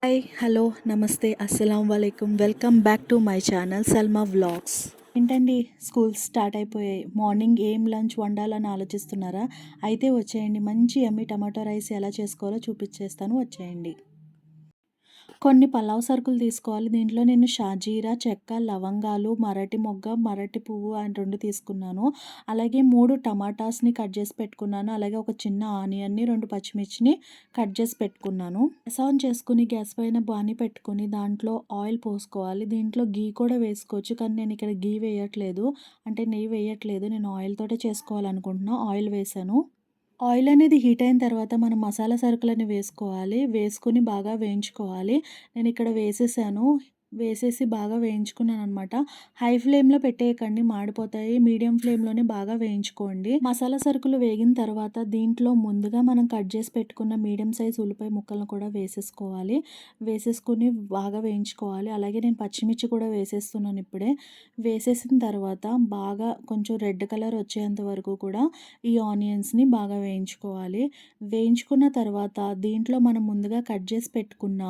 Hi hello నమస్తే అస్సలం వాలేకుమ్ welcome back to my channel Salma vlogs. ఏంటండి, స్కూల్స్ స్టార్ట్ అయిపోయాయి. మార్నింగ్ ఏం లంచ్ వండాలని ఆలోచిస్తున్నారా? అయితే వచ్చేయండి, మంచి యమ్మీ టమాటో రైస్ ఎలా చేసుకోవాలో చూపించేస్తాను, వచ్చేయండి. కొన్ని పలావ్ సరుకులు తీసుకోవాలి. దీంట్లో నేను షాజీరా, చెక్క, లవంగాలు, మరాఠీ మొగ్గ, మరాఠీ పువ్వు అని 2 తీసుకున్నాను. అలాగే 3 టమాటాస్‌ని కట్ చేసి పెట్టుకున్నాను. అలాగే ఒక చిన్న ఆనియన్‌ని, 2 పచ్చిమిర్చిని కట్ చేసి పెట్టుకున్నాను. గ్యాస్ ఆన్ చేసుకొని గ్యాస్ పైన బాణీ పెట్టుకొని దాంట్లో ఆయిల్ పోసుకోవాలి. దీంట్లో ఘీ కూడా వేసుకోవచ్చు. కానీ నేను ఇక్కడ ఘీ వేయట్లేదు. అంటే నెయ్యి వేయట్లేదు. నేను ఆయిల్ తోటే చేసుకోవాలనుకుంటున్నా. ఆయిల్ వేశాను. ఆయిల్ అనేది హీట్ అయిన తర్వాత మనం మసాలా సరుకులన్నీ వేసుకోవాలి. వేసుకొని బాగా వేయించుకోవాలి. నేనిక్కడ వేసేసాను. వేసేసి బాగా వేయించుకున్నాననమాట. హై ఫ్లేమ్‌లో పెట్టేయకండి, మాడిపోతాయి. మీడియం ఫ్లేమ్‌లోనే బాగా వేయించుకోండి. మసాలా సరుకులు వేగిన తర్వాత దీంట్లో ముందుగా మనం కట్ చేసి పెట్టుకున్న మీడియం సైజ్ ఉల్లిపాయ ముక్కలను కూడా వేసేసుకోవాలి. వేసేసుకొని బాగా వేయించుకోవాలి. అలాగే నేను పచ్చిమిర్చి కూడా వేసేస్తున్నాను ఇప్పుడే. వేసేసిన తర్వాత బాగా కొంచెం రెడ్ కలర్ వచ్చేంత వరకు కూడా ఈ ఆనియన్స్‌ని బాగా వేయించుకోవాలి. వేయించుకున్న తర్వాత దీంట్లో మనం ముందుగా కట్ చేసి పెట్టుకున్న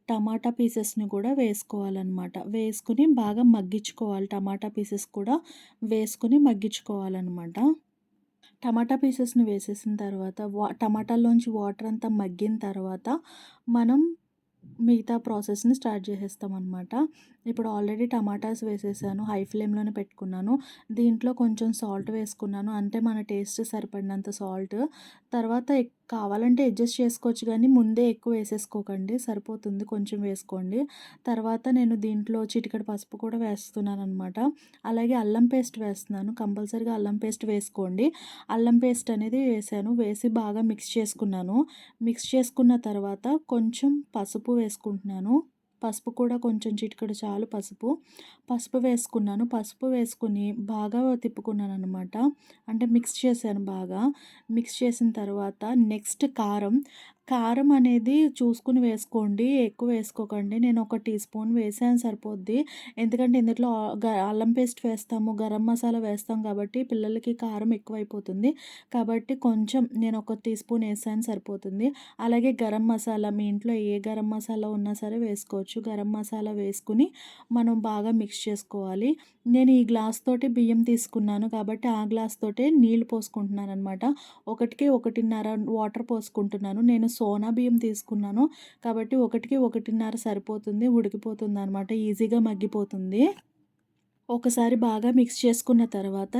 టమాటా పీసెస్‌ని కూడా వేసుకోవాలనమాట. వేసుకొని బాగా మగ్గించుకోవాలి. టమాటా పీసెస్ కూడా వేసుకొని మగ్గించుకోవాలనమాట. టమాటా పీసెస్‌ని వేసేసిన తర్వాత టమాటాలోంచి వాటర్ అంతా మగ్గిన తర్వాత మనం మిగతా ప్రాసెస్‌ని స్టార్ట్ చేసేస్తామనమాట. ఇప్పుడు ఆల్రెడీ టమాటాస్ వేసేసాను. హై ఫ్లేమ్‌లోనే పెట్టుకున్నాను. దీంట్లో కొంచెం సాల్ట్ వేసుకున్నాను. అంటే మన టేస్ట్ సరిపడినంత సాల్ట్. తర్వాత కావాలంటే అడ్జస్ట్ చేసుకోవచ్చు గానీ, ముందే ఎక్కువ వేసేసుకోకండి. సరిపోతుంది, కొంచెం వేసుకోండి. తర్వాత నేను దీంట్లో చిటికెడు పసుపు కూడా వేస్తున్నాననమాట. అలాగే అల్లం పేస్ట్ వేస్తున్నాను. కంపల్సరీగా అల్లం పేస్ట్ వేసుకోండి. అల్లం పేస్ట్ అనేది వేసాను. వేసి బాగా మిక్స్ చేసుకున్నాను. మిక్స్ చేసుకున్న తర్వాత కొంచెం పసుపు వేసుకుంటున్నాను. పసుపు కూడా కొంచెం చిటికెడు చాలు పసుపు. పసుపు వేసుకున్నాను. పసుపు వేసుకొని బాగా తిప్పుకున్నాననమాట. అంటే మిక్స్ చేశాను బాగా. మిక్స్ చేసిన తర్వాత నెక్స్ట్ కారం. కారం అనేది చూసుకొని వేసుకోండి. ఎక్కువ వేసుకోకండి. నేను ఒక టీ స్పూన్ వేసాను సరిపోద్ది. ఎందుకంటే ఇందులో అల్లం పేస్ట్ వేస్తాము, గరం మసాలా వేస్తాం కాబట్టి పిల్లలకి కారం ఎక్కువైపోతుంది. కాబట్టి కొంచెం నేను ఒక టీ స్పూన్ వేసాను సరిపోతుంది. అలాగే గరం మసాలా, మీ ఇంట్లో ఏ గరం మసాలా ఉన్నా సరే వేసుకోవచ్చు. గరం మసాలా వేసుకొని మనం బాగా మిక్స్ చేసుకోవాలి. నేను ఈ గ్లాస్ తోటి బియ్యం తీసుకున్నాను కాబట్టి ఆ గ్లాస్ తోటే నీళ్లు పోసుకుంటున్నాననమాట. ఒకటికి 1.5 వాటర్ పోసుకుంటున్నాను. నేను సోనా బియ్యం తీసుకున్నాను కాబట్టి 1కి 1.5 సరిపోతుంది. ఉడికిపోతుందనమాట. ఈజీగా మగ్గిపోతుంది. ఒకసారి బాగా మిక్స్ చేసుకున్న తర్వాత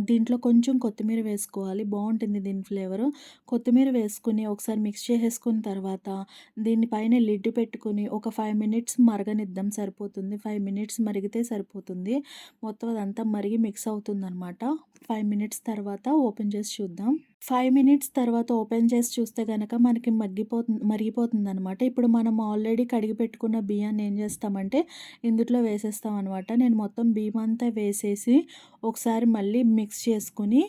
దీంట్లో కొంచెం కొత్తిమీర వేసుకోవాలి. బావుంటుంది దీని ఫ్లేవరు. కొత్తిమీర వేసుకొని ఒకసారి మిక్స్ చేసేసుకున్న తర్వాత దీని పైన లిడ్ పెట్టుకొని ఒక 5 మినిట్స్ మరగనిద్దాం, సరిపోతుంది. 5 మినిట్స్ మరిగితే సరిపోతుంది. మొత్తం అదంతా మరిగి మిక్స్ అవుతుందనమాట. 5 మినిట్స్ తర్వాత ఓపెన్ చేసి చూద్దాం. 5 మినిట్స్ తర్వాత ఓపెన్ చేసి చూస్తే గనక మనకి మరిగిపోతుందనమాట. ఇప్పుడు మనం ఆల్రెడీ కడిగి పెట్టుకున్న బియ్యాన్ని ఏం చేస్తామంటే ఇందుట్లో వేసేస్తామనమాట. నేను మొత్తం బియ్యం అంతా వేసేసి ఒకసారి మళ్ళీ మిక్స్ చేసుకొని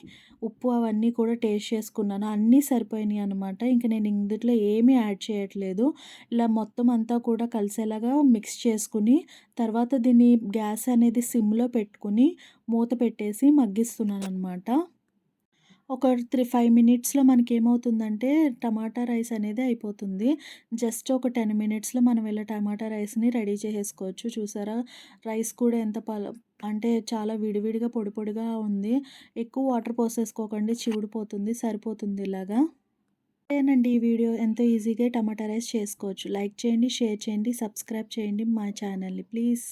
ఉప్పు అవన్నీ కూడా టేస్ట్ చేసుకున్నాను. అన్నీ సరిపోయినాయి అనమాట. ఇంక నేను ఇందుట్లో ఏమీ యాడ్ చేయట్లేదు. ఇలా మొత్తం అంతా కూడా కలిసేలాగా మిక్స్ చేసుకుని తర్వాత దీన్ని గ్యాస్ అనేది సిమ్‌లో పెట్టుకొని మూత పెట్టేసి మగ్గిస్తున్నాననమాట. ఒక 5 మినిట్స్‌లో మనకేమవుతుందంటే టమాటా రైస్ అనేది అయిపోతుంది. జస్ట్ ఒక 10 మినిట్స్‌లో మనం ఇలా టమాటా రైస్‌ని రెడీ చేసేసుకోవచ్చు. చూసారా? రైస్ కూడా ఎంత అంటే చాలా విడివిడిగా పొడి పొడిగా ఉంది. ఎక్కువ వాటర్ పోసేసుకోకండి, చివిడిపోతుంది. సరిపోతుంది ఇలాగా. అంతేనండి, ఈ వీడియో ఎంతో ఈజీగా టమాటా రైస్ చేసుకోవచ్చు. లైక్ చేయండి, షేర్ చేయండి, సబ్స్క్రైబ్ చేయండి మా ఛానల్‌ని ప్లీజ్.